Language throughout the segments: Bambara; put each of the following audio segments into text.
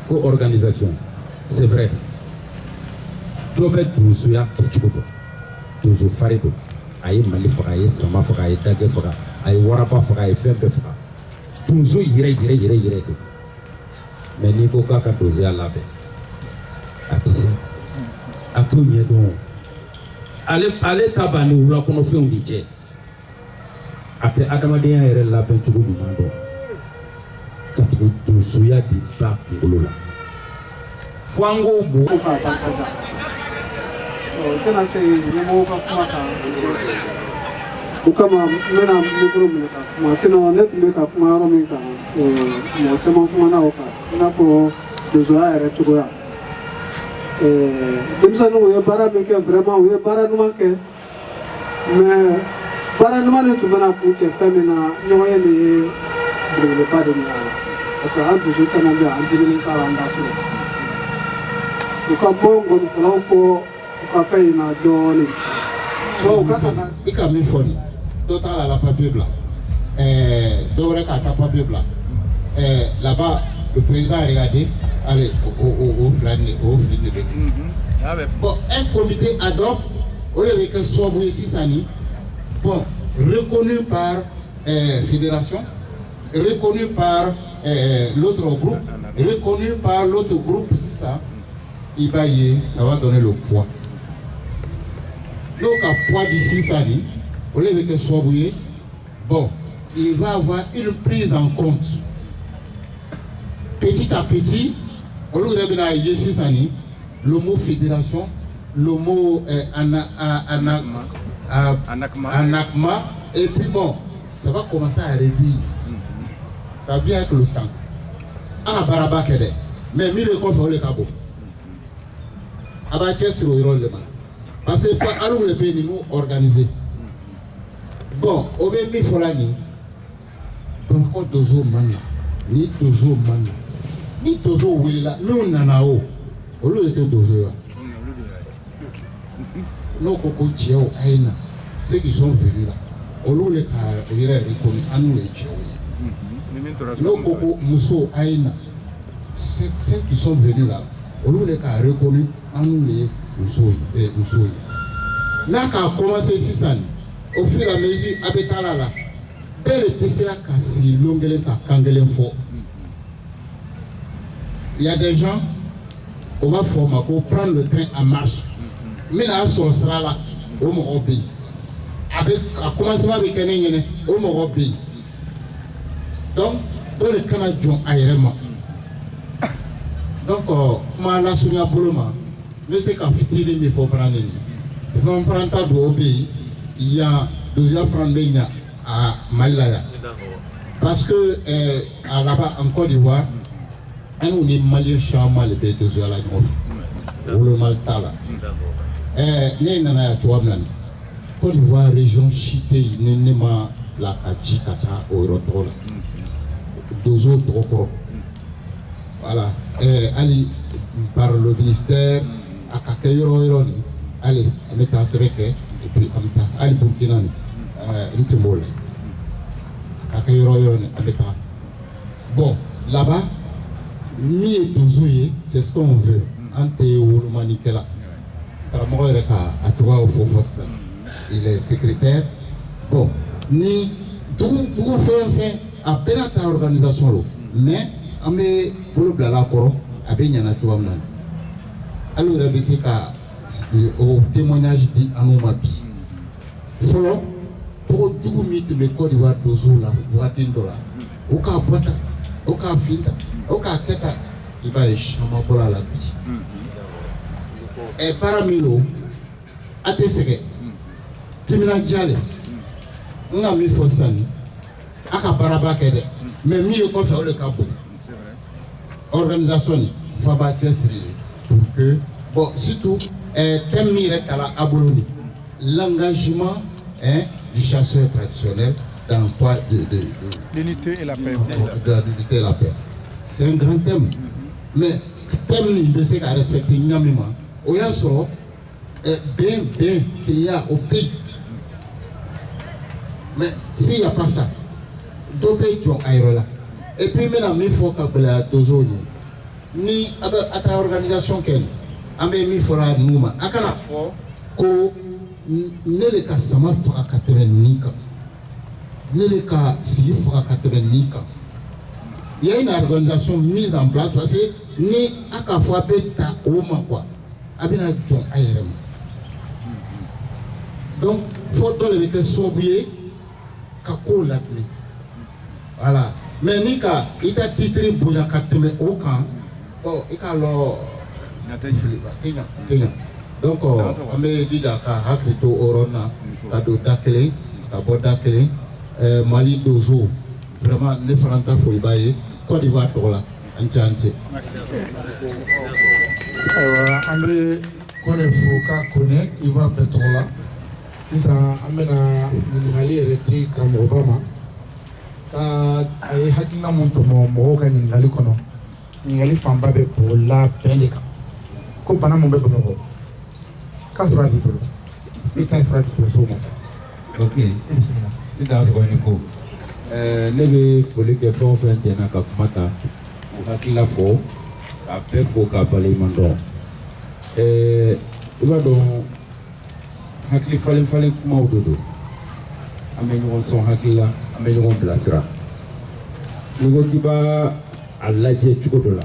Co-organisation, c'est vrai. Dobe Douzouya Kichudo, Douzou Farido, Aïe Malifra, Aïe Samafra, Aïe Dagefra, Aïe Warapa Fra, Aïe Fembefra. Douzou yire. Mais Nico Kaka Douzouya Labe. Atisi. Atou Niedon. Allez Tabani ou la qu'on fait un DJ. Après Adamadien et la peinture du Mando. Katou Douzouya di Ba Kolola. Fango Bo. Tena se nemo ka kuma ka ukama mena mikro meka masino net meka kuma ro meka mo chama kuma na oka na ko dozoa ere tugoya dimsanu we bara meka vraiment we bara numa ke mais bara numa ne tumana ku ke femina nyoye ni brûle pas de moi asa andu je tana bia andu ka anda su ukabongo nfula ko café na donné. So il a mis fond. D'autres à la papier blanc. D'autres à la papier blanc. Là-bas, le président a regardé. Allez, au flâne. Bon, un comité ad hoc, au lieu que soit vous ici, Sani, bon, reconnu par fédération, reconnu par l'autre groupe, reconnu par l'autre groupe, c'est ça. Il va ça va donner le poids. Donc, à poids d'ici, Sani, au lieu que soit bouillé, bon, il va avoir une prise en compte. Petit à petit, au lieu de ici, Sani, le mot fédération, le mot anakma, et puis bon, ça va commencer à réduire. Ça vient avec le temps. Ah, baraba kede, mais mi le confort le cabo. Abaké sur le rôle de man. Parce que faut le pays nous organiser. Bon, au même mi folani. Encore dozo manga, ni dozo manga, ni dozo willa, nous nanao. Au lieu de dozo. Nos coco tiao aina, ceux qui sont venus là. Au lieu de faire reconnu à nous les tiao. Nos coco muso aina, ceux qui sont venus là. Au lieu de faire reconnu à nous les muso. Là, quand a commencé ici, au fur et à mesure, Abetala là, belle tester la casse, l'onglet à Kangelen fort. Il y a des gens, on va former pour prendre le train en marche. Mais là, on sera là, au Morobi. Avec un commencement avec un ingénieur, au Morobi. Donc, dans le Canadien aérément. Donc, moi, la souvenir pour le moment, mais c'est qu'à fitili, il faut faire un il y a 12 francs à Malaya. Parce que là-bas, en Côte d'Ivoire, on est malien charmant les bêtes de la Gauche. Ou le Maltala. Côte d'Ivoire, région Chité, Nénéma, la Kajikata, au Rotola. Dozo Droko. Voilà. Ali, par le ministère, à Kakayoro Ironi. Allez, on est à Séveke, et puis on est à Ali Burkina, Ntimole. Bon, là-bas, mi et Douzouye, c'est ce qu'on veut. Ante Ouroumanikela. Il est secrétaire. Bon, ni tout fait à peine à ta organisation. Mais, on met pour le blala koro, à Benyana Touamna. Alors, il y a au témoignage dit à nos mapis. Follow, pour tout mythe, le Côte d'Ivoire d'Ozo, la boîte $. Au cas boîte, au cas fita, au cas keta, il va échapper pour la vie. Et paramilo, à tes secrets, Timina Djale, on a mis Fossani, à Kaparabakede, mais mieux qu'on fait le capot. Organisation, Fabaké pour que, bon, surtout, l'engagement du chasseur traditionnel dans l'emploi de l'unité et la paix. L'unité et la paix. C'est un grand thème. Mais thème de ce qu'a respecté Nyamima, au Yasso, bien qu'il y a au pays. Mais s'il n'y a pas ça, deux pays qui ont aéré là. Et puis maintenant, il faut qu'il y ait deux zones. ni ata organisation ken ambe mi fora numa akala ko nele ka sama fa ka temenika nele ka si fa ka temenika il y a une organisation mise en place parce que ni aka fo beta o ma quoi abina jon ayerem donc faut donner que sobrier ka ko la plus voilà mais ni ka ita titre boya ka teme o kan oh ika lo Tenya. Donc ame dida ka hakito orona ka do dakele ka bo dakele Mali dojo vraiment ne faranta fo baye Côte d'Ivoire tola anchanje ame kone fo ka kone Ivoire tola sisa amena ningali reti kam Obama ka ay hakina monto mo ka ningali kono ningali famba be bola pelika ko bana mo be bono ka fra di bolo ita fra di bolo so masa ok ida so ni ko ne be foli ke fon fen tena ka kumata o hakila fo ka pe fo ka bale mando iba do hakili falen kuma ododo ame ñogon son hakila ame ñogon blasira ni ko kiba alaje cogo do la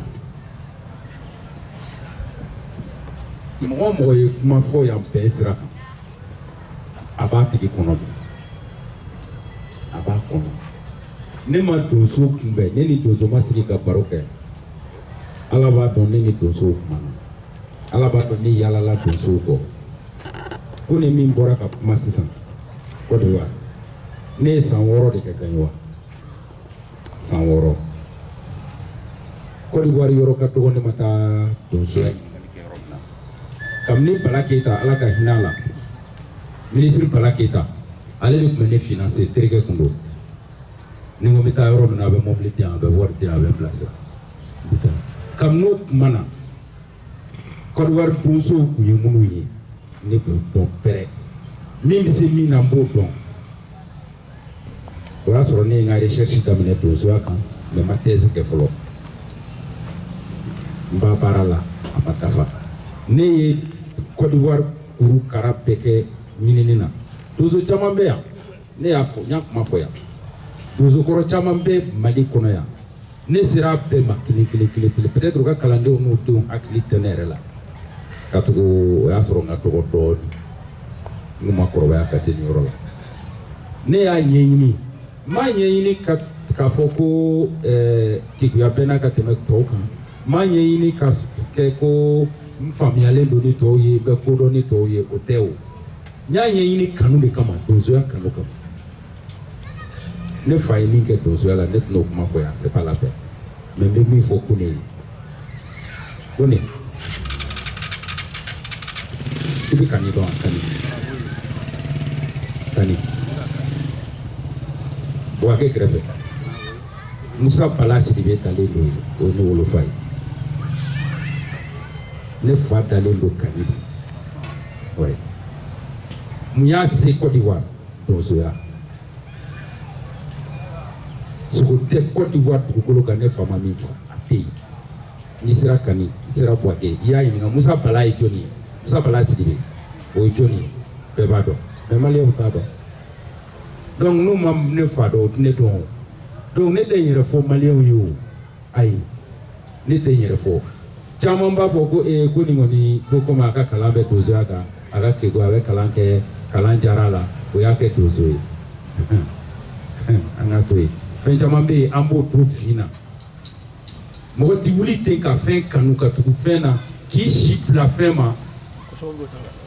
mɔgɔ ye kuma fɔ yan bɛɛ sira kan a b'a tigi kɔnɔ bi a b'a kɔnɔ ne ma donso kunbɛn ne ni donso ma sigi ka baro kɛ ala b'a dɔn ne ni donso kumana ala b'a dɔn ne yalala donso kɔ ko ni min bɔra ka kuma sisan Côte d'Ivoire ne ye san 6 de kɛ Gaɲuwa san 6 Côte d'Ivoire yɔrɔ ka dɔgɔ ne ma taa donso ya Kamni Bala Keita ala ka hinɛ la ministre Bala Keita ale de tun bɛ ne financer terikɛ kun don ni ko n bɛ taa yɔrɔ min na a bɛ mobili di yan a bɛ wari di yan a bɛ n bilasira kabini o tuma na Côte d'Ivoire donsow tun ye minnu ye ne b'o dɔn pɛrɛ min bɛ se min na n b'o dɔn o y'a sɔrɔ ne ye n ka recherche daminɛ donsoya kan mais n ma thèse kɛ fɔlɔ n b'a baara la a ma dafa ne ye Côte d'Ivoire kuru kara bɛɛ kɛ ɲinini na donso caman bɛ yan ne y'a fɔ n y'a kuma fɔ yan donso kɔrɔ caman bɛ Mali kɔnɔ yan ne sera a bɛɛ ma kelen peut-être u ka kalandenw n'u denw hakili tɛ ne yɛrɛ la ka tugu o y'a sɔrɔ n ka dɔgɔ dɔɔni n ma kɔrɔbaya ka se nin yɔrɔ la ne y'a ɲɛɲini n m'a ɲɛɲini k'a fɔ ko keguya bɛ n'a ka tɛmɛ tɔw kan n m'a ɲɛɲini ka kɛ ko n faamuyalen don ni tɔw ye n bɛ ko dɔn ni tɔw ye o tɛ o n y'a ɲɛɲini kanu de kama donsoya kanu kama ne fa ye min kɛ donsoya la ne tɛna o kuma fɔ yan c'est pas la peine mais n bɛ min fɔ Kone ye Kone i bɛ Kani dɔn wa Kani Bouaké kɛrɛfɛ Musa Bala Sidibe dalen don o ye ne wolofa ye ne fa dalen don Kani de ouais mun y'a se Côte d'Ivoire donsoya sogo tɛ Côte d'Ivoire dugukolo kan ne fa ma min fɔ a tɛ yen n'i sera Kani i sera Bouaké i y'a ɲininka Musa Bala ye jɔnni ye Musa Bala Sidibe o ye jɔnni ye bɛɛ b'a dɔn mais maliyɛnw t'a dɔn donc n'u ma ne fa dɔn o tɛ ne dɔn o donc ne tɛ n yɛrɛ fɔ maliyɛnw ye o ayi ne tɛ n yɛrɛ fɔ caman b'a fɔ ko ko nin kɔni ko komi a ka kalan bɛ donsoya kan a ka keko a bɛ kalan kɛ kalan diyara a la o y'a kɛ donso ye an ka to yen fɛn caman bɛ yen an b'o to fin na mɔgɔ tɛ wuli ten ka fɛn kanu ka tugu fɛn na k'i si bila fɛn ma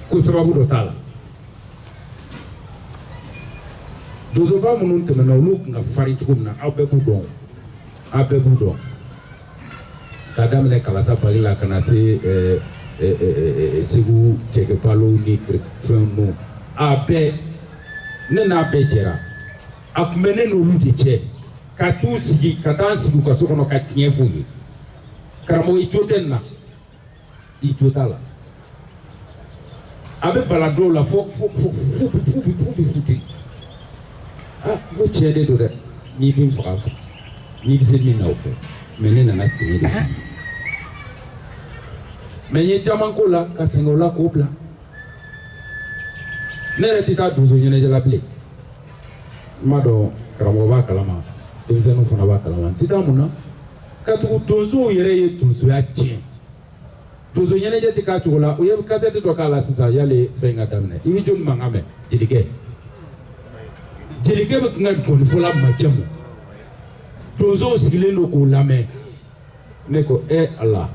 ko sababu dɔ t'a la donsoba minnu tɛmɛna olu tun ka farin cogo min na aw bɛɛ b'u dɔn aw bɛɛ b'u dɔn k'a daminɛ Kalasa Bali la ka na se Segu Kɛgɛbalo ni fɛn ninnu a bɛɛ ne n'a bɛɛ jɛra a tun bɛ ne n'olu de cɛ ka t'u sigi ka taa sigi u ka so kɔnɔ ka tiɲɛ f'u ye karamɔgɔ i jo tɛ nin na i jo t'a la a bɛ bala dɔw la fo bɛ futi ah n ko tiɲɛ de don dɛ n'i bɛ n faga n'i bɛ se min na o kɛ mais ne nana tiɲɛ de fɔ mais ye caman ko la ka sɛgɛn o la k'o bila ne yɛrɛ tɛ taa donso ɲɛnajɛ la bilen n m'a dɔn karamɔgɔ b'a kalama denmisɛnninw fana b'a kalama n tɛ taa mun na ka tugu donsow yɛrɛ ye donsoya tiɲɛ donso ɲɛnajɛ tɛ k'a cogo la u ye kasɛti dɔ k'a la sisan yali fɛn ka daminɛ i bɛ joli mankan mɛn jelikɛ jelikɛ bɛ kan ka gɔnifɔla majamu donsow sigilen don k'o lamɛn ne ko ala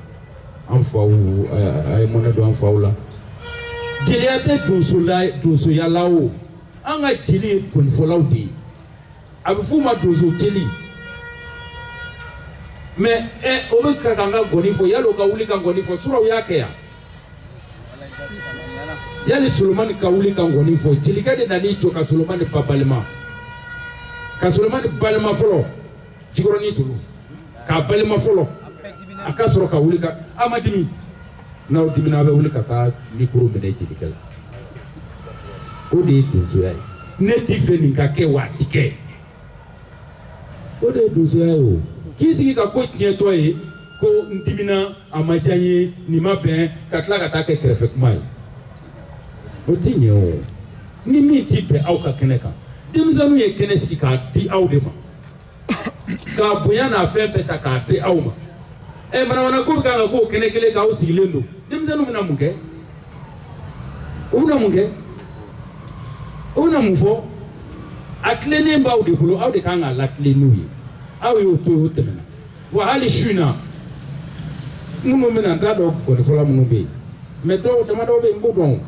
an faw a ye mɔnɛ don an faw la jeliya tɛ donsoya la o an ka jeli ye gɔnifɔlaw de ye a bɛ f'u ma donso jeli mais o bɛ ka kan ka gɔni fɔ yali o ka wuli ka gɔni fɔ sura o y'a kɛ yan yali Solomani ka wuli ka gɔni fɔ jelikɛ de nan'i jɔ ka Solomani ba balima ka Solomani balima fɔlɔ Jikɔrɔni Solo k'a balima fɔlɔ a ka sɔrɔ ka wuli ka a ma dimi n'aw dimina a bɛ wuli ka taa micro minɛ jelikɛ la o de ye donsoya ye ne t'i fɛ nin ka kɛ wa a ti kɛ o de ye donsoya ye o k'i sigi ka ko tiɲɛtɔ ye ko n dimina a ma diya n ye nin ma bɛn ka tila ka taa kɛ kɛrɛfɛ kuma ye o ti ɲɛ o ni min ti bɛn aw ka kɛnɛ kan denmisɛnninw ye kɛnɛ sigi k'a di aw de ma k'a bonya n'a fɛn bɛɛ ta k'a di aw ma manamana ko bɛ kan ka k'o kɛnɛ kelen k'aw sigilen don denmisɛnninw bɛna mun kɛ o bɛna mun kɛ o bɛna mun fɔ a tilennen b'aw de bolo aw de kan k'a latilen n'u ye aw y'o to o tɛmɛna wa hali su in na minnu bɛna n t'a dɔn gɔnifɔla minnu bɛ yen mais dɔw dama dɔw bɛ yen n b'o dɔn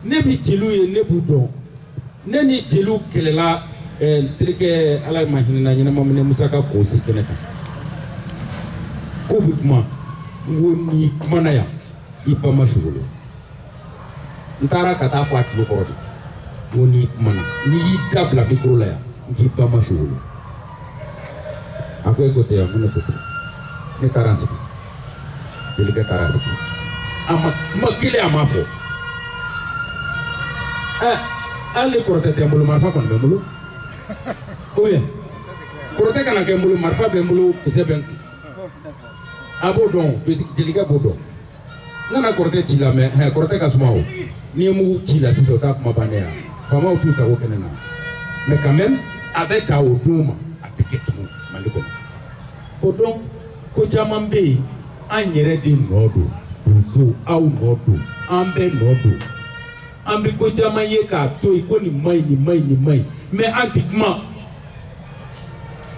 ne bi jeliw ye ne b'u dɔn ne ni jeliw kɛlɛla terikɛ ala ma hinɛna ɲɛnama minɛ Musa ka kɔsi kɛnɛ kan ko bɛ kuma n ko n'i kumana yan i ba ma sogolo n taara ka taa fɔ a tilo kɔrɔ de n ko n'i kumana n'i y'i da bila micro la yan n k'i ba ma sogolo a ko e ko tɛ yan ko ne ko tɛ ne taara n sigi jelikɛ taara n sigi a ma kuma kelen a ma fɔ hali kɔrɔtɛ tɛ n bolo marifa kɔni bɛ n bolo ou bien kɔrɔtɛ kana kɛ n bolo marifa bɛ n bolo kisɛ bɛ n kun a b'o dɔn jelikɛ b'o dɔn n kana kɔrɔtɛ ci la mais kɔrɔtɛ ka suma o n'i ye mugu ci la sisan o t'a kuma bannen yan faamaw t'u sago kɛnɛ na mais quand même a bɛ ta o don ma a tɛ kɛ tugun Mali kɔnɔ o dɔn ko caman bɛ yen an yɛrɛ de nɔ don donso aw nɔ don an bɛɛ nɔ don an bɛ ko caman ye k'a to yen ko nin ma ɲi nin ma ɲi nin ma ɲi mais an tɛ kuma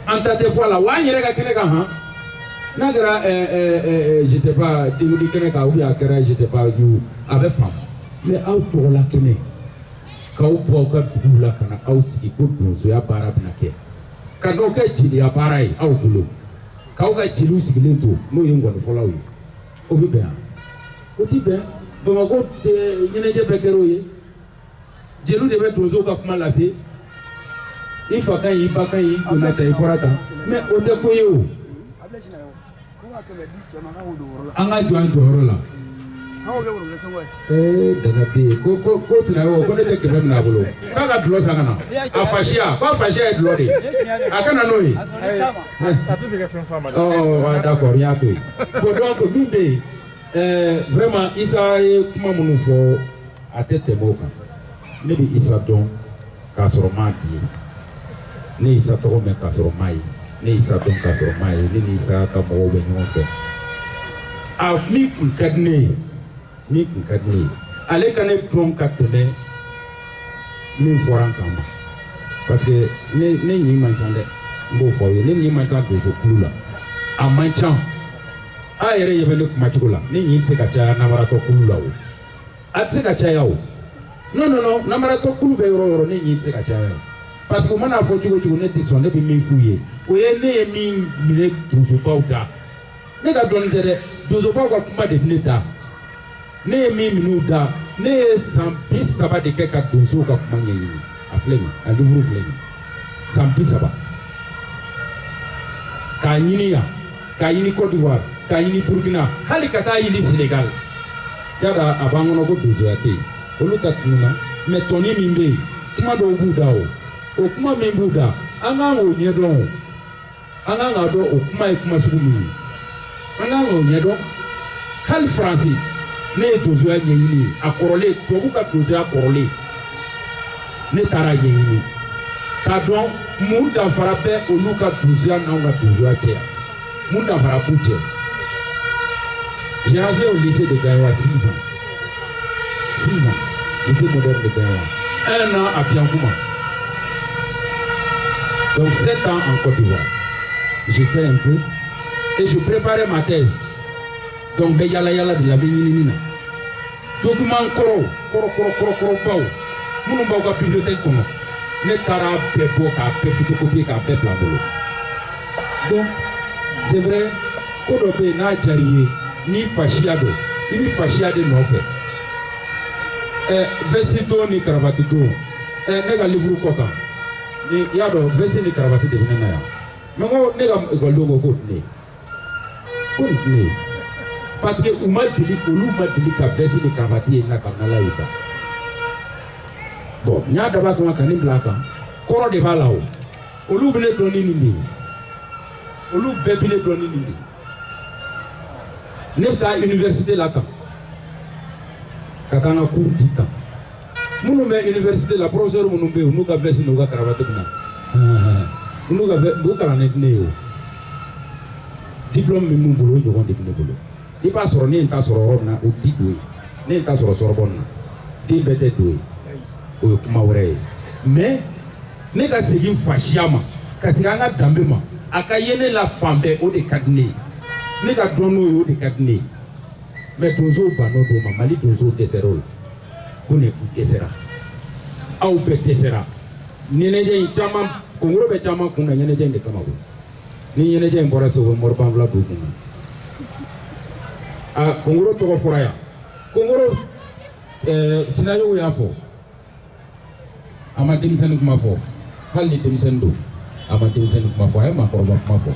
an ta tɛ fɔ a la wa an yɛrɛ ka kɛnɛ kan han n'a kɛra je sais pas dengudi kɛnɛ kan ou bien a kɛra je sais pas yu a bɛ faamu mais aw tɔgɔla kɛnɛ k'aw bɔ aw ka duguw la ka na aw sigi ko donsoya baara bɛna kɛ ka n'o kɛ jeliya baara ye aw bolo k'aw ka jeliw sigilen to n'o ye ngɔnifɔlaw ye o bɛ bɛn o ti bɛn Bamakɔ ɲɛnajɛ bɛɛ kɛra o ye jeliw de bɛ donsow ka kuma lase i fa ka ɲi i ba ka ɲi i donna tan i bɔra tan mais o tɛ ko ye o an ka jɔ an jɔyɔrɔ la dagaden ko Sinaɲɔgɔn ko ne tɛ kɛmɛ minɛ a bolo k'a ka dulɔ san ka na a fasiya k'a fasiya ye dulɔ de ye a ka na n'o ye d'accord n y'a to yen bon donc min bɛ yen vraiment Isa ye kuma minnu fɔ a tɛ tɛmɛ o kan ne bɛ Isa dɔn k'a sɔrɔ n m'a di ye ne ye Isa tɔgɔ mɛn k'a sɔrɔ n m'a ye ne ye Isa dɔn k'a sɔrɔ n m'a ye ne ni Isa ka mɔgɔw bɛ ɲɔgɔn fɛ a min kun ka di ne ye min kun ka di ne ye ale ka ne dɔn ka tɛmɛ min fɔra n kan parce que ne ɲin man ca dɛ n b'o fɔ aw ye ne ɲin man ca donso kulu la a man ca a yɛrɛ ɲɛ bɛ ne kuma cogo la ne ɲin tɛ se ka caya namaratɔ kulu la o a tɛ se ka caya o non namaratɔ kulu bɛ yɔrɔ o yɔrɔ ne ɲin tɛ se ka caya parce que o mana fɔ cogo cogo ne tɛ sɔn ne bɛ min f'u ye o ye ne ye min minɛ donsobaw da ne ka dɔnni tɛ dɛ donsobaw ka kuma de bɛ ne da ne ye min minɛ u da ne ye san 30 de kɛ ka donsow ka kuma ɲɛɲini a filɛ nin a livre filɛ nin san 30 k'a ɲini yan k'a ɲini Côte d'Ivoire k'a ɲini Burkina hali ka taa ɲini Sénégal yala a b'an kɔnɔ ko donsoya tɛ yen olu ta tununa mais tɔni min bɛ yen kuma dɔw b'u da o kuma min b'u da an kan k'o ɲɛdɔn o an kan k'a dɔn o kuma ye kuma sugu min ye an kan k'o ɲɛdɔn hali Faransi ne ye donsoya ɲɛɲini a kɔrɔlen tubabu ka donsoya kɔrɔlen ne taara ɲɛɲini k'a dɔn mun danfara bɛ olu ka donsoya n'anw ka donsoya cɛ mun danfara b'u cɛ. J'ai enseigné au lycée de Gaïwa 6 ans. 6 ans, lycée moderne de Gaïwa. 1 an à Biancouma. Donc 7 ans en Côte d'Ivoire. Je sais un peu. Et je préparais ma thèse. Donc de yala yala de la Béninina. Document koro pao. Mounou ba bibliothèque kono. Ne tara pepo ka pe photocopie ka pe plambolo. Donc c'est vrai kodobe na jariye ni fashiado. Ni fashiade no fait. Vestito ni cravatito. Nega livre koka. Ni yado vesti ni cravati de benena ya. Mengo nega egolongo ko ni. Ko ni. Parce que ou m'a dit ka vesti ni cravati na kamala ita. Bon, nya daba ko kan ni blaka. Koro de balao. Olu bele doni ni. Olu bebile doni ni. Nebta université là kan. Katana cours d'État. Munu be université la professeur munu be unu ka vesti no ka cravate kuna. Unu ka do kala ne yo. Diplôme mi mun bolo jogon de ne bolo. Di pa soro ni nta soro na o di do. Ni nta soro bon na. Di bete do. O kuma wore. Mais ne ka segi fashiama, ka segi anga dambe ma. Aka yene la fambe o de kadne. Ne ka dono yo de kadne. Mais dozo bano do ma mali dozo deserol kone desera au be desera neneje chama kongoro be chama kuna neneje de kama ko ni neneje mbora so morban vla do kuna a kongoro to foraya kongoro sinayo ya fo ama demisen kuma fo hal ni demisen do ama demisen kuma fo ay ma ko kuma fo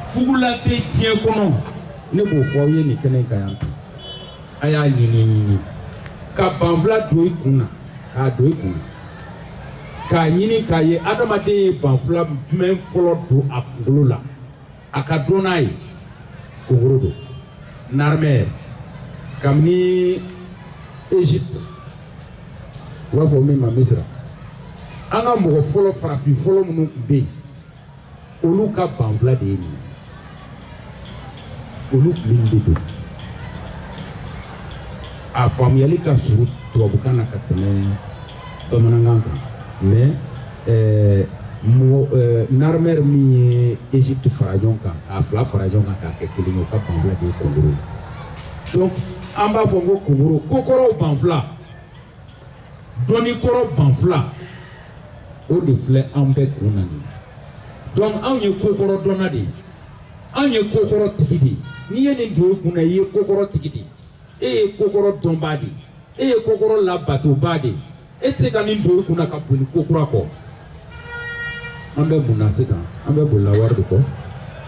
fugula te tie kono ne bo fo ye ni kene kayan aya nyini ka banfla do ikuna ka do ikuna ka nyini ka ye adamade banfla men folo do akulu la akadronai kongoro narmer kamni Egypte wa fo me ma misra anga mo folo farafi folo munu be olu ka banfla de ni olu blinde do a famiyali ka suru tubabukan na ka tɛmɛ bamanankan kan mais narmer min ye Egypte fara ɲɔgɔn kan a fila fara ɲɔgɔn kan k'a kɛ kelen ye o ka banfula de ye kongoro ye donc an b'a fɔ ko kongoro kokɔrɔw banfula dɔnnikɔrɔ banfula o de filɛ an bɛɛ kun na nin donc anw ye kokɔrɔ dɔnna de ye anw ye kokɔrɔ tigi de ye n'i ye nin don i kunna i ye kokɔrɔ tigi de ye e ye kokɔrɔ dɔnba de e ye kokɔrɔ labatoba de e tɛ se ka nin don i kunna ka boli kokura kɔ an bɛ mun na sisan an bɛ bolila wari de kɔ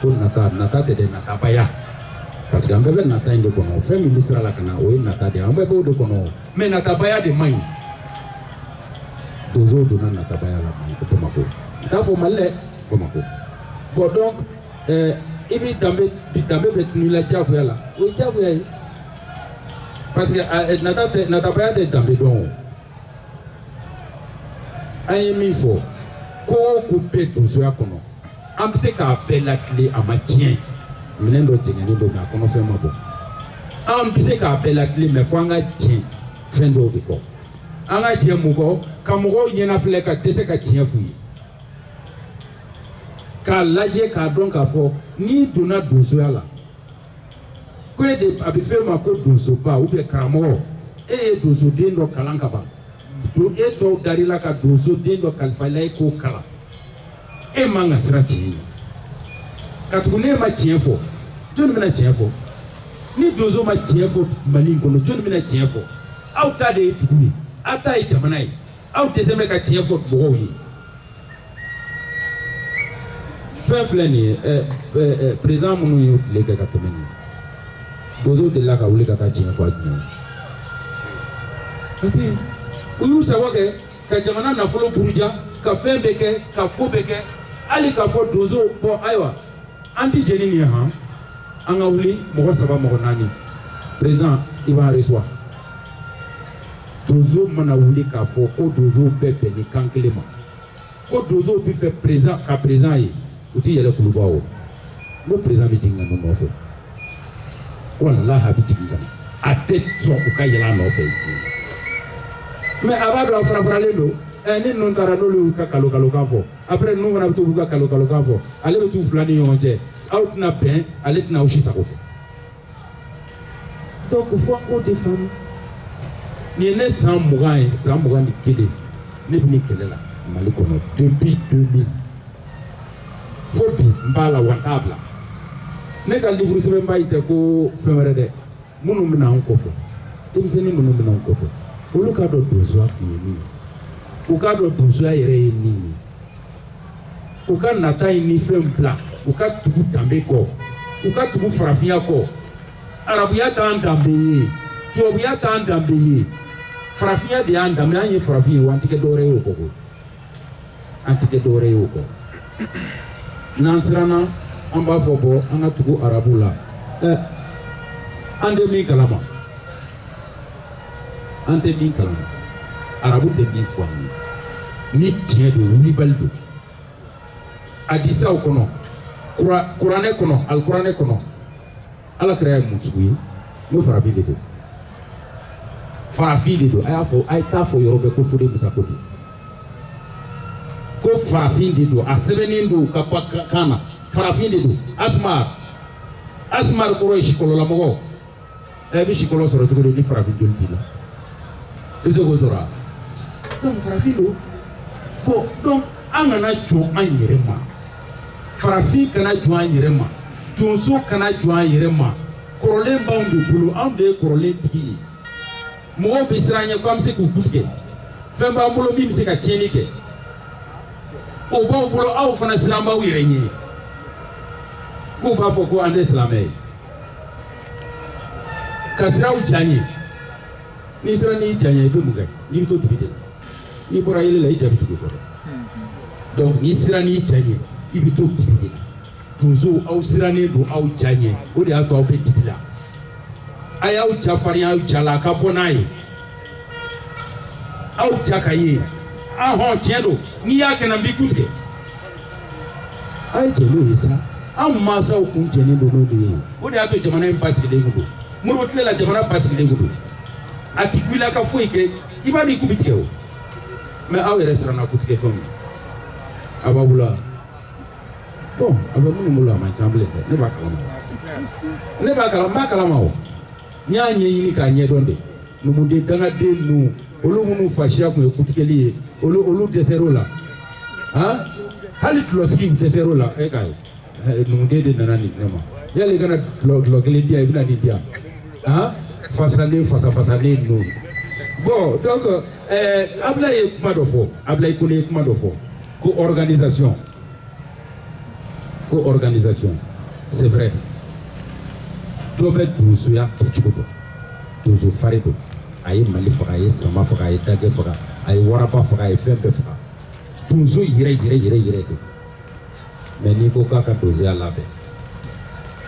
ko nata tɛ dɛ natabaya parce que an bɛɛ bɛ nata in de kɔnɔ fɛn min bɛ sira la ka na o ye nata de ye an bɛɛ b'o de kɔnɔ mais natabaya de man ɲi donsow donna natabaya la Bamako n t'a fɔ Mali dɛ Bamako bon donc i bɛ danbe bɛ tunu la diyagoya la o ye diyagoya ye parce que natabaya tɛ danbe dɔn o an ye min fɔ ko o ko bɛɛ donsoya kɔnɔ an bɛ se k'a bɛɛ lakile a ma tiɲɛ minɛn dɔ jɛngɛnnen don nka kɔnɔfɛn ma bɔ an bɛ se k'a bɛɛ lakile mɛ fo an ka tiɲɛ fɛn dɔw de kɔ an ka tiɲɛ mun kɔ ka mɔgɔw ɲɛnafilɛ ka dɛsɛ ka tiɲɛ f'u ye k'a lajɛ k'a dɔn k'a fɔ n'i donna donsoya la ko e de a bɛ f'e ma ko donsoba ou bien karamɔgɔ e ye donsoden dɔ kalan ka ban e tɔw dar'i la ka donsoden dɔ kalifa i la e k'o kalan e man ka siran tiɲɛ ye ka tugu n'e ma tiɲɛ fɔ jɔnni bɛna tiɲɛ fɔ ni donso ma tiɲɛ fɔ Mali in kɔnɔ jɔnni bɛna tiɲɛ fɔ aw ta de ye dugu ye aw ta ye jamana ye aw dɛsɛ bɛ ka tiɲɛ fɔ mɔgɔw ye fɛn filɛ nin ye président minnu y'o tile kɛ ka tɛmɛ nin donso delila ka wuli ka taa tiɲɛ fɔ a jumɛn ye u y'u sago kɛ ka jamana nafolo buruja ka fɛn bɛɛ kɛ ka ko bɛɛ kɛ hali k'a fɔ donso bɔn ayiwa an ti jɛni nin ye han an ka wuli mɔgɔ 3 mɔgɔ 4 président il va recevoir dozo mana wuli k'a fɔ ko dozo bɛɛ bɛn ni kan kelen ma ko dozo bi fɛ président ka président ye u ti yɛlɛ kuluba o n'o président bɛ jigin ka mun nɔfɛ walahi a bɛ jigin ka a tɛ sɔn u ka yɛlɛ a nɔfɛ mais a b'a dɔn a farafaralen don ni ninnu taara n'olu y'u ka kalo-kalokan fɔ après ninnu fana bɛ t'u ka kalo-kalokan fɔ ale bɛ t'u fila ni ɲɔgɔn cɛ aw tɛna bɛn ale tɛna aw si sago fɛ donc fo an k'o de faamu nin ye ne san 20 ye san 21 ne bɛ nin kɛlɛ la Mali kɔnɔ depuis 2000 fo bi n b'a la wa n t'a bila ne ka livre sɛbɛnba in tɛ ko fɛn wɛrɛ dɛ minnu bɛ na an kɔfɛ denmisɛnnin minnu bɛ na an kɔfɛ olu k'a dɔn donsoya kun ye min ye u k'a dɔn donsoya yɛrɛ ye min ye u ka nata in ni fɛn bila u ka tugu danbe kɔ u ka tugu farafinya kɔ arabuya t'an danbe ye tubabuya t'an danbe ye farafinya de y'an danbe an ye farafin ye wa an tɛ kɛ dɔwɛrɛ ye o kɔ koyi an tɛ kɛ dɔwɛrɛ ye o kɔ n'an siranna an b'a fɔ bɔ an ka tugu arabu la an tɛ min kalama an tɛ min kalama arabu tɛ min fɔ an ye ni tiɲɛ don wulibali don hadisaw kɔnɔ kuranɛ kɔnɔ alikuranɛ kɔnɔ ala kira ye mun sugu ye n'o farafin de don farafin de don a y'a fɔ a ye taa fɔ yɔrɔ bɛɛ ko Fode Musako de ko farafin de don a sɛbɛnnen don ka kan na farafin de don Asmar kɔrɔ ye sikɔlɔlamɔgɔ i bɛ sikɔlɔ sɔrɔ cogo di ni farafin joli t'i la i bɛ se k'o sɔrɔ wa donc farafin don bon donc an kana jɔn an yɛrɛ ma farafin kana jɔn an yɛrɛ ma donso kana jɔn an yɛrɛ ma kɔrɔlen b'anw de bolo anw de ye kɔrɔlen tigi ye mɔgɔw bɛ siran an ɲɛ ko an bɛ se k'u ku tigɛ fɛn b'an bolo min bɛ se ka tiɲɛni kɛ o b'aw bolo aw fana siran b'aw yɛrɛ ɲɛ k'u b'a fɔ ko an tɛ silamɛ ye ka siran aw ja ɲɛ n'i sera n'i ja ɲɛ i bɛ mun kɛ n'i bɛ to dibi de la n'i bɔra yɛlɛ la i ja bɛ tugu i kɔrɔ donc n'i sera n'i ja ɲɛ i bɛ to dibi de la donso aw sirannen don aw ja ɲɛ o de y'a to aw bɛ dibi la a y'aw ja farinya aw ja la a ka bɔ n'a ye aw ja ka ye hɔn tiɲɛ don n'i y'a kɛ na n b'i ku tigɛ a ye jɛ n'o ye sa anw mansaw kun jɛnnen don n'o de ye o de y'a to jamana in basigilen kun don Modibo tile la jamana basigilen kun don a ti wuli a ka foyi kɛ i b'a dɔn i ku bɛ tigɛ o mais aw yɛrɛ siranna ku tigɛ fɛnw na a b'a bolo wa bon a bɛ minnu bolo a man ca bilen dɛ ne b'a kalama n b'a kalama o n y'a ɲɛɲini k'a ɲɛdɔn de numuden dangaden ninnu olu minnu fasiya kun ye kutigɛli ye olu dɛsɛr'o la han hali dulɔsigi dɛsɛr'o la e k'a ye numuden de nana nin ne ma yali i kana dulɔ kelen di yan i bɛna nin di yan han fasalen ninnu bon donc Ablaye ye kuma dɔ fɔ Ablaye Kone ye kuma dɔ fɔ ko organisation c'est vrai dɔ bɛ donsoya kɛcogo dɔn donso fari don a ye Mali faga a ye Sama faga a ye Dagɛ faga a ye Waraba faga a ye fɛn bɛɛ faga donso yɛrɛ don mais n'i ko k'a ka donsoya labɛn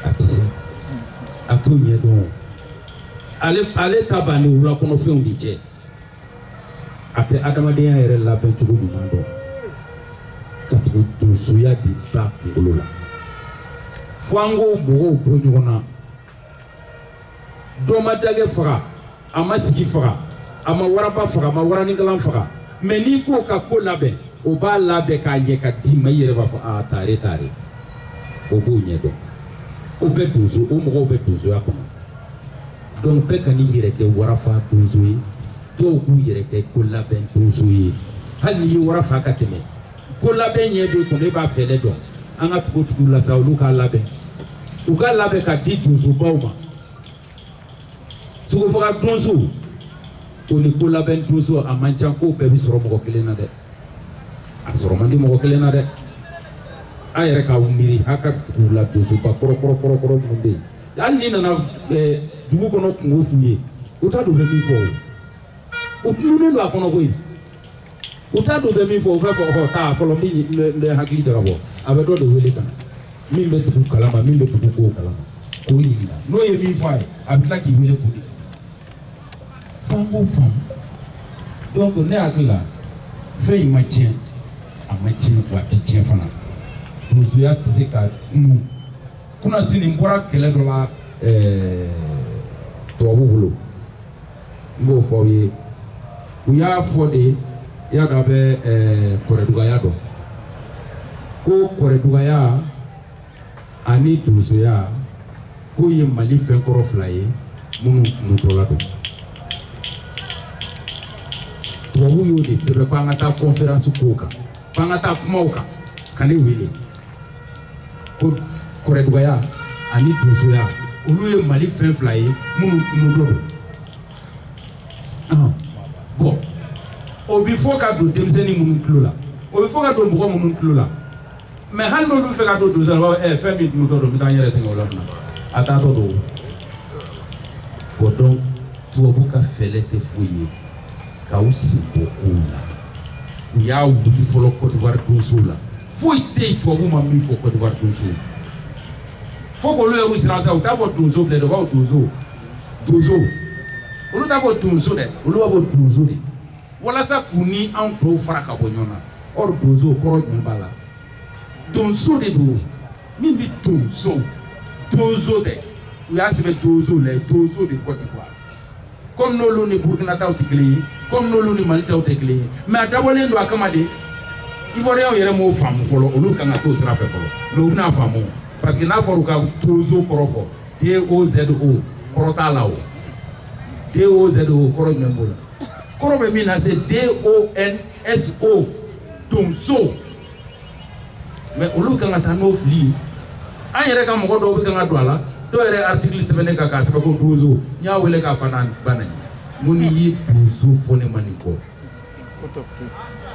a tɛ se a t'o ɲɛdɔn ale ta b'a ni wulakɔnɔfɛnw de cɛ a tɛ adamadenya yɛrɛ labɛn cogo ɲuman dɔn ka tugu donsoya de ba kunkolo la fo an k'o mɔgɔw bɔ ɲɔgɔn na dɔ ma Dagɛ faga a ma Sigi faga a ma Waraba faga a ma Waraninkalan faga mais n'i ko ka ko labɛn o b'a labɛn k'a ɲɛ ka d'i ma i yɛrɛ b'a fɔ a tare o b'o ɲɛdɔn o bɛ donso o mɔgɔw bɛ donsoya kɔnɔ donc bɛɛ ka n'i yɛrɛ kɛ warafa donso ye dɔw k'u yɛrɛ kɛ ko labɛn donso ye hali n'i ye warafa ka tɛmɛ ko labɛn ɲɛ bɛ kɔnɔ e b'a fɛɛrɛ dɔn an ka tugu la sa olu k'a labɛn u k'a labɛn ka di donsobaw ma sogofaga donso o ni ko labɛn donso a man ca ko bɛɛ bɛ sɔrɔ mɔgɔ kelen na dɛ a sɔrɔ man di mɔgɔ kelen na dɛ an yɛrɛ k'a miiri a ka dugu la donsoba kɔrɔ minnu bɛ yen hali n'i nana dugu kɔnɔ kungo f'u ye u t'a dɔn u bɛ min fɔ o tununnen don a kɔnɔ koyi u t'a dɔn u bɛ min fɔ u b'a fɔ taa fɔlɔ min bɛ hakili jagabɔ a bɛ dɔ de wele ka na min bɛ dugu kalama min bɛ dugu kow kalama k'o ɲininka n'o ye min fɔ a ye a bɛ tila k'i wele k'o de fango fam donc ne akila fei machien a machien wa titien fana donso ya tse ka nu kuna sini mbora kele do la to bolo ngo fo ye u ya fo de ya da be koreduga ya do ko koreduga ya ani donso ya ko ye mali fen koro fla ye munu mutola do tuwawu yo de sebe kwa ngata conference koka kwa ngata kumauka kane wele ko koreduga ya ani donso ya olu ye mali fen fla ye munu mutola bon o bi fo ka do demzeni munu klola o bi fo ka do mbogo munu klola mais hal no lu fe ka do donso la fe mi mutola do bitanya rese ngola na ata to do ko donc tuwawu ka fele te foye ka aussi beaucoup là il y a où il faut le Côte d'Ivoire donso là faut été toi vous m'a mis faut Côte d'Ivoire donso faut que le aussi là ça ou ta votre donso blé de va donso on ta votre donso de on va votre donso de voilà ça kuni en pro fraka bonyona or donso ko mbala donso de do mimi donso de il y a ce donso les donso de Côte d'Ivoire comme nos loni Burkina Faso tikli comme nos loni Mali Faso tikli mais adawole ndo akamade Ivoirien yere mo famu folo olu kanga to sra fe folo no na famu parce que na foru ka tozo korofo DOZO korota lao DOZO koro membola koro be mina c'est DONSO donso mais olu kanga ta no fli an yere ka mo do be kanga do ala do yere article 7 ka se ko dozo nya wele ka fanan banani moni yi dozo fone maniko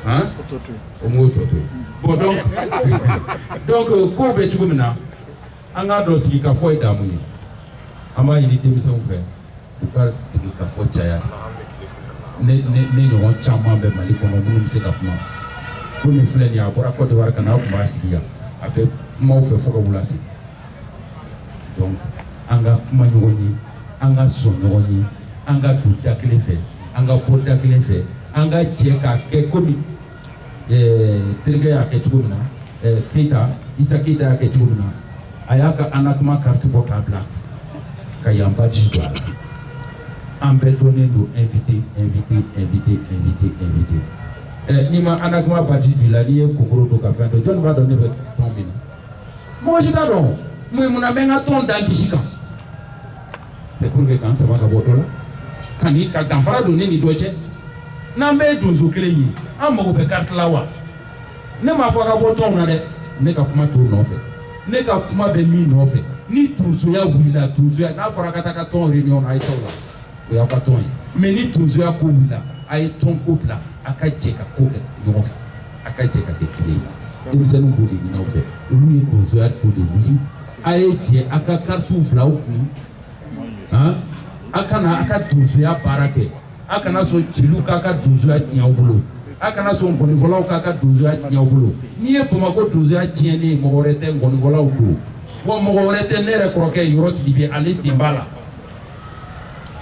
hein o mo to bon donc ko be tugumina anga do sigi ka foi damu ni ama yi demison fe ka sigi ka foi chaya ne no chama be mali ko mo se ka kuma ko ni fleni abora ko de warka na ko ma sigi ya abe mo fe fo ko bulasi donc anga kuma nyogoni anga so nyogoni anga duda kele fe anga poda kele fe anga jeka ke komi terge ya ke tugumna Keita Issa Keita ya ke tugumna ayaka anakuma carte portable kayamba jidwa ambe donner nous inviter nima anakuma badji la lié kokoro do ka fin de John va donner votre tombine moi je t'adore moi mon amenga ton d'antichikan c'est pour que quand ça va kabotola quand il ka danfara donner ni doche na me donzo keleyi amoko be carte lawa ne ma fo ka boton na de ne ka kuma to no fe ne ka kuma be mi no fe ni tuzo ya wila tuzo ya na fora kata ka ton réunion na itola o ya ka ton mais ni tuzo ya ko wila ay ton couple aka jeka ko ke no fe aka jeka ke keleyi demsenu bodi ni no fe olu ye tuzo ya ko de wili ay je aka kartu blau hein aka tuzo ya barake aka na so chiluka aka tuzo ya nyabulo aka na so ngoni vola aka tuzo ya nyabulo ni e poma ko tuzo ya tiene mo gorete ngoni vola udo wo mo gorete ne rekroke yoros dibi ali simbala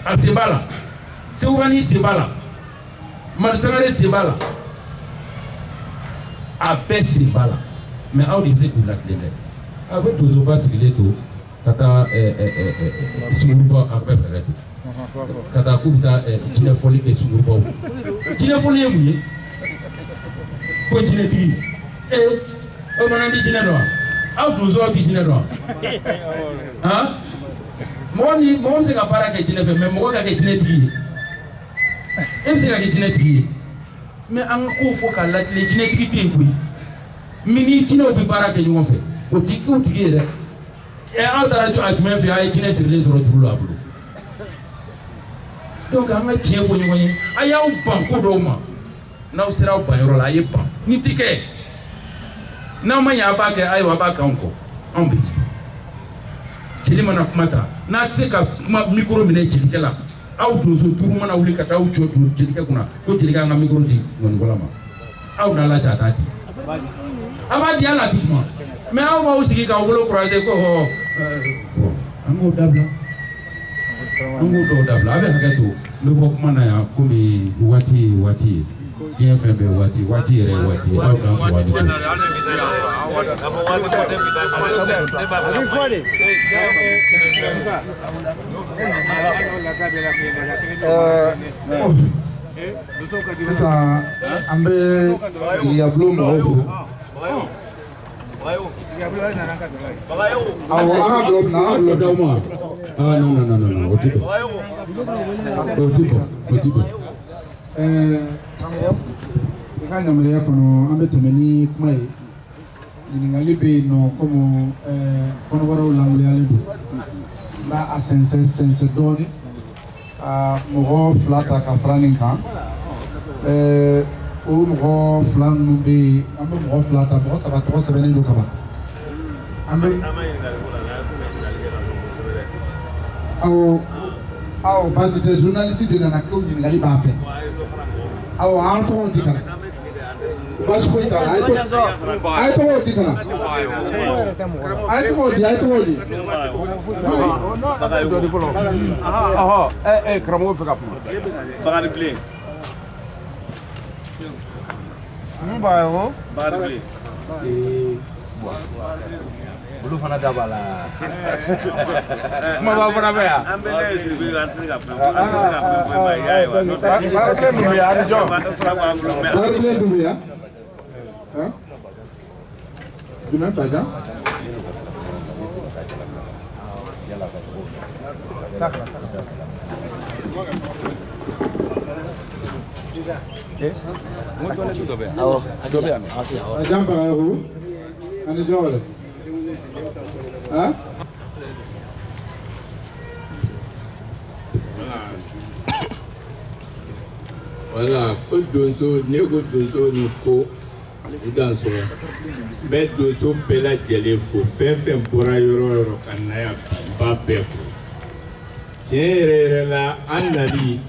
a simbala se ubani simbala mal sangare simbala a pe simbala mais audi c'est pour la clé avec tuzo pas sigileto kata sumuruba après faire kata kubuta jine foli ke sumuruba jine foli yemuye ko jine tigi o manandi jine do aw dozo ki jine do hein mo se ka para ke jine fe mais mo ka ke jine tigi e se ka ke jine tigi mais an ko fo ka la le jine tigi te kuyi mini jine o bi para ke nyon fe o tigi re et en radio à demain faire avec une série sur le boulot à boulot donc on a tiens faut nous aya au banco d'oma na o sera o banhoro la yepa ni tike na ma ya ba ke ayo ba ka onko ambi kili mana kumata na tseka kuma micro mine jilike la au dozo turu mana uli kata au choto jilike kuna ko jilika nga micro di ngon golama au na la chata di abadi ala tikma mais on va aussi ka wolo croiser ko ango dabla an k'o dɔw dabila a bɛ hakɛ to n bɛ bɔ kuma na yan komi waati ye waati ye diɲɛ fɛn bɛɛ waati waati yɛrɛ ye waati ye aw k'an sɔrɔ ani ko. sisan an bɛ jigiyabulon mɔgɔw fo. awɔ an ka dɔ bila an ka dɔ d'aw ma. non o ti bɛn o ti bɛn. I ka yamaruya kɔnɔ an bɛ tɛmɛ ni kuma ye ɲininkali bɛ yen nɔ komi kɔnɔbaraw langoliyalen don n b'a sɛnsɛn dɔɔnin ka mɔgɔ fila ta ka fara nin kan o mɔgɔ fila ninnu bɛ yen an bɛ mɔgɔ fila ta mɔgɔ saba tɔgɔ sɛbɛnnen don kaban an bɛ awɔ baasi tɛ journaliste de nana ko ɲininkali b'a fɛ awɔ an tɔgɔw di kana baasi foyi t'a la a ye tɔgɔw di kana a ye tɔgɔw di karamɔgɔ fɛ ka kuma Bakari Bilen mun b'a ye o Bakari Bilen olu fana da b'a la kuma b'a fana bɛ yan an bɛ ne siri an tɛ se ka fɛn ba ye ayiwa Bakari Bilen min bɛ yan ani jɔn Bakari Bilen dun bɛ yan jumɛn Bajan Bajan Bagayogo ani jɔn wɛrɛ Voilà, ko donso ne ko donso ni ko danso bɛ donso bɛɛ lajɛlen fo fɛn fɛn bɔra yɔrɔ yɔrɔ ka na yan ba bɛɛ fo tiɲɛ yɛrɛ la an nali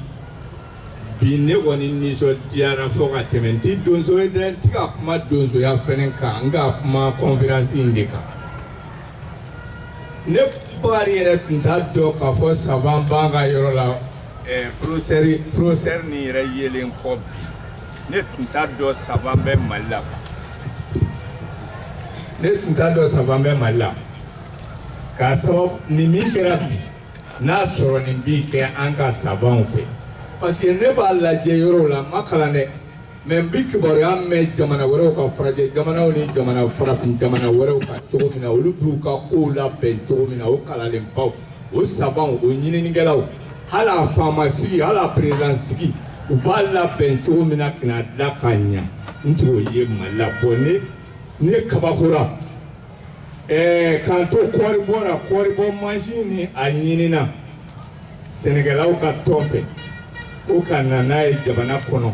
bi ne kɔni nisɔndiyara fo ka tɛmɛ n ti donso ye dɛ n ti ka kuma donsoya fɛnɛ kan n ka kuma conférence in de kan ne Bakari yɛrɛ tun t'a dɔn k'a fɔ saban b'an ka yɔrɔ la professeur ni yɛrɛ yelen kɔ bi ne tun t'a dɔn saban bɛ Mali la k'a sababu nin min kɛra bi n'a sɔrɔ nin b'i kɛ an ka sabanw fɛ parce que ne b'a lajɛ yɔrɔw la n ma kalan dɛ mais n bi kibaruya mɛn jamana wɛrɛw ka farajɛ jamanaw ni farafin jamana wɛrɛw kan cogo min na olu b'u ka kow labɛn cogo min na o kalanlenbaw o sabanw o ɲininikɛlaw hali a faama sigi hali a président sigi u b'a labɛn cogo min na ka na dilan ka ɲa n t'o ye Mali la bon ne kabakora k'an to kɔɔribɔ mansin ni a ɲinina sɛnɛkɛlaw ka tɔn fɛ o ka na n'a ye jamana kɔnɔ